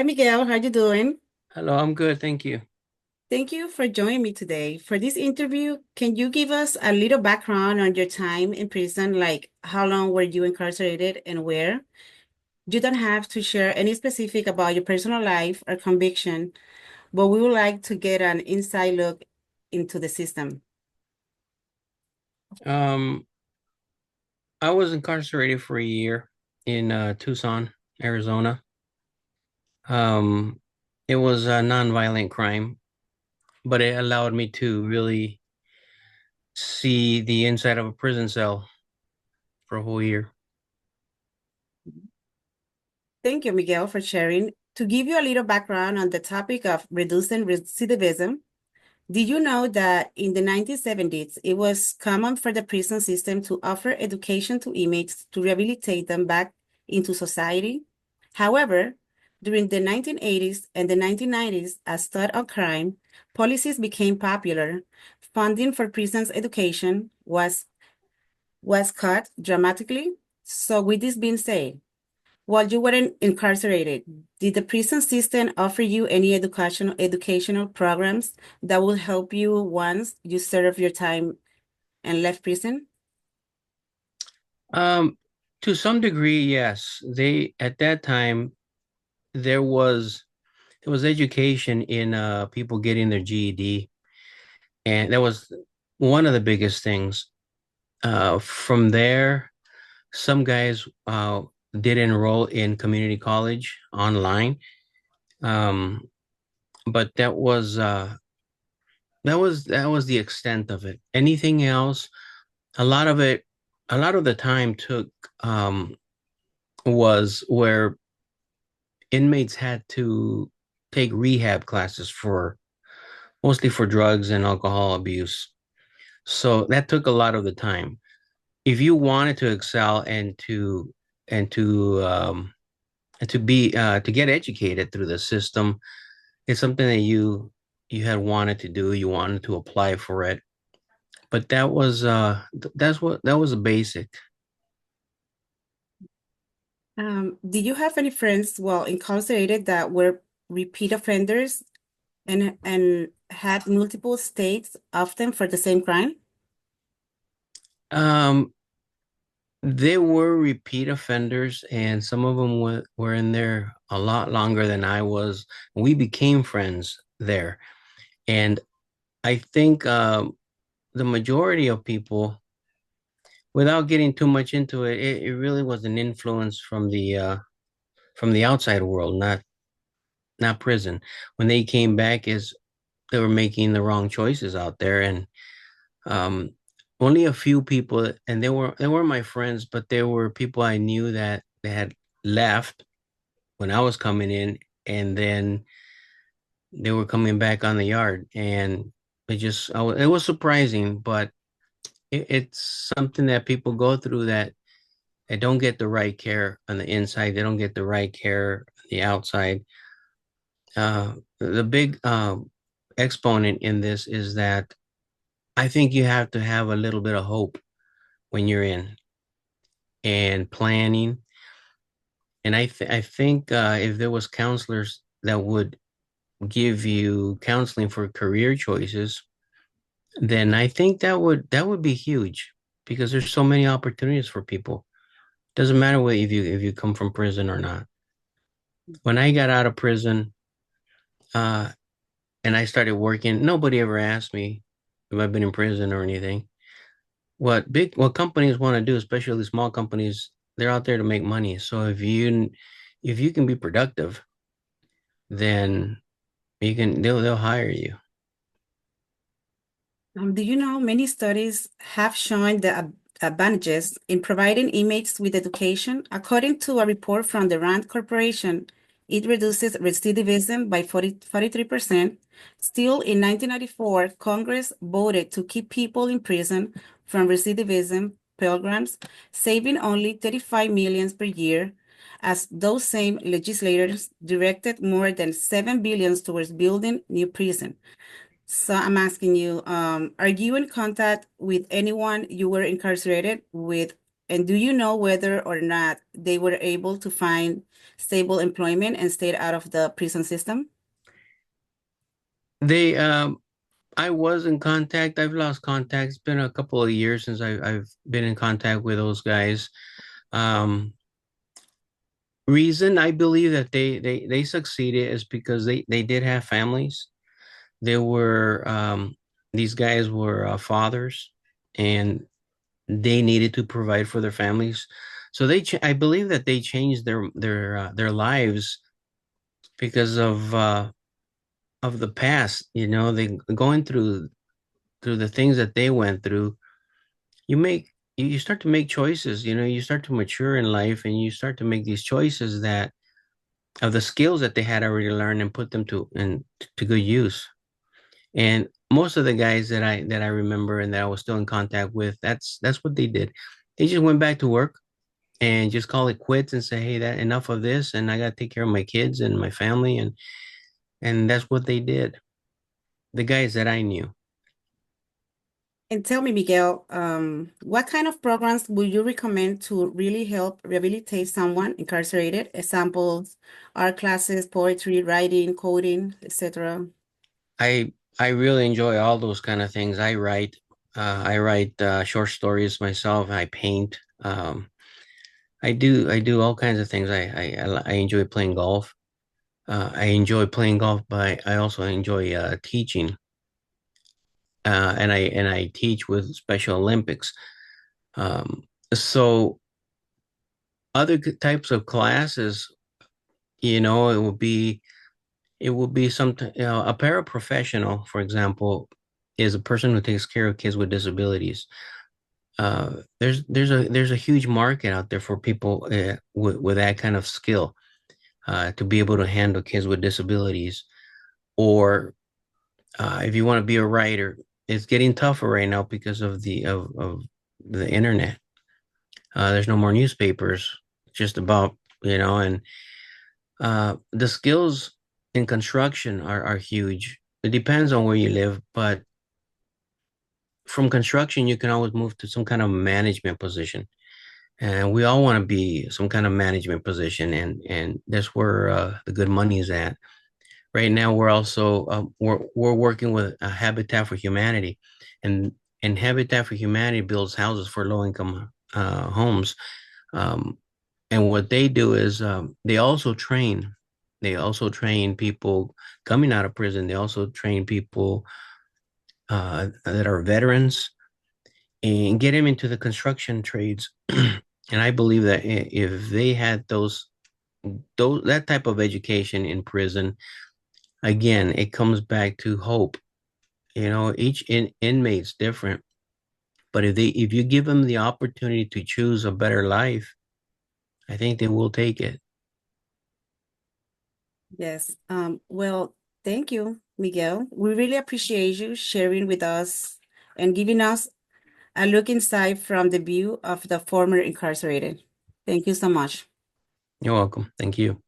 Hi, Miguel. How you doing? Hello, I'm good, thank you. Thank you for joining me today. For this interview, can you give us a little background on your time in prison? Like, how long were you incarcerated and where? You don't have to share any specific about your personal life or conviction, but we would like to get an inside look into the system. Um, I was incarcerated for a year in Tucson, Arizona. Um, it was a nonviolent crime, but it allowed me to really see the inside of a prison cell for a whole year. Thank you, Miguel, for sharing. To give you a little background on the topic of reducing recidivism, did you know that in the 1970s, it was common for the prison system to offer education to inmates to rehabilitate them back into society? However, during the 1980s and the 1990s, as thought on crime, policies became popular. Funding for prisons education was cut dramatically. So with this being said, while you weren't incarcerated, did the prison system offer you any educational programs that will help you once you serve your time and left prison? Um, to some degree, yes. They at that time there was there was education in people getting their GED, and that was one of the biggest things. From there, some guys did enroll in community college online, um, but that was the extent of it. Anything else, a lot of it, a lot of the time took um, was where inmates had to take rehab classes for mostly for drugs and alcohol abuse. So that took a lot of the time. If you wanted to excel and to be to get educated through the system, it's something that you had wanted to do, you wanted to apply for it. But that was a basic. Did you have any friends while incarcerated that were repeat offenders and had multiple states, often for the same crime? Um, they were repeat offenders, and some of them were in there a lot longer than I was. We became friends there, and I think the majority of people, without getting too much into it, it really was an influence from the outside world, not prison. When they came back, is they were making the wrong choices out there, and um, only a few people, and they were my friends, but there were people I knew that they had left when I was coming in, and then they were coming back on the yard, and it was surprising, but it's something that people go through that they don't get the right care on the inside, they don't get the right care on the outside. The big exponent in this is that I think you have to have a little bit of hope when you're in and planning. And I think if there was counselors that would give you counseling for career choices, then I think that would be huge because there's so many opportunities for people. Doesn't matter what if you come from prison or not. When I got out of prison, uh, and I started working, nobody ever asked me if I've been in prison or anything. What companies want to do, especially small companies, they're out there to make money. So if you can be productive, then they'll hire you. Do you know many studies have shown the advantages in providing inmates with education? According to a report from the Rand Corporation, it reduces recidivism by 43%. Still, in 1994, Congress voted to keep people in prison from recidivism programs, saving only 35 million per year, as those same legislators directed more than 7 billion towards building new prison. So I'm asking you, are you in contact with anyone you were incarcerated with And do you know whether or not they were able to find stable employment and stayed out of the prison system? They I was in contact. I've lost contact. It's been a couple of years since I've been in contact with those guys. Um, Reason I believe that they succeeded is because they did have families. They were these guys were fathers, and they needed to provide for their families. So I believe that they changed their lives because of the past. You know, they going through the things that they went through. You make you start to make choices. You know, you start to mature in life, and you start to make these choices that of the skills that they had already learned and put them to good use. And most of the guys that I remember and that I was still in contact with, that's what they did. They just went back to work and just call it quits and say, hey, that enough of this, and I got to take care of my kids and my family, and that's what they did. The guys that I knew. And tell me, Miguel, what kind of programs would you recommend to really help rehabilitate someone incarcerated? Examples, art classes, poetry, writing, coding, etc. I really enjoy all those kind of things. I write short stories myself. I paint. I do all kinds of things. I enjoy playing golf. I enjoy playing golf, but I also enjoy teaching. And I teach with Special Olympics. Um, so other types of classes, you know, it will be something, you know, a paraprofessional, for example, is a person who takes care of kids with disabilities. There's a huge market out there for people with that kind of skill to be able to handle kids with disabilities. Or if you want to be a writer, it's getting tougher right now because of the internet. There's no more newspapers, just about, you know, and the skills in construction are huge. It depends on where you live, but from construction, you can always move to some kind of management position. And we all want to be some kind of management position, and that's where the good money is at. Right now, we're also we're working with Habitat for Humanity, and Habitat for Humanity builds houses for low income homes. Um, and what they do is they also train. They also train people coming out of prison. They also train people that are veterans and get them into the construction trades. And I believe that if they had those that type of education in prison, again, it comes back to hope. You know, each inmate's different, but if you give them the opportunity to choose a better life, I think they will take it. Yes. Well, thank you, Miguel. We really appreciate you sharing with us and giving us a look inside from the view of the former incarcerated. Thank you so much. You're welcome. Thank you.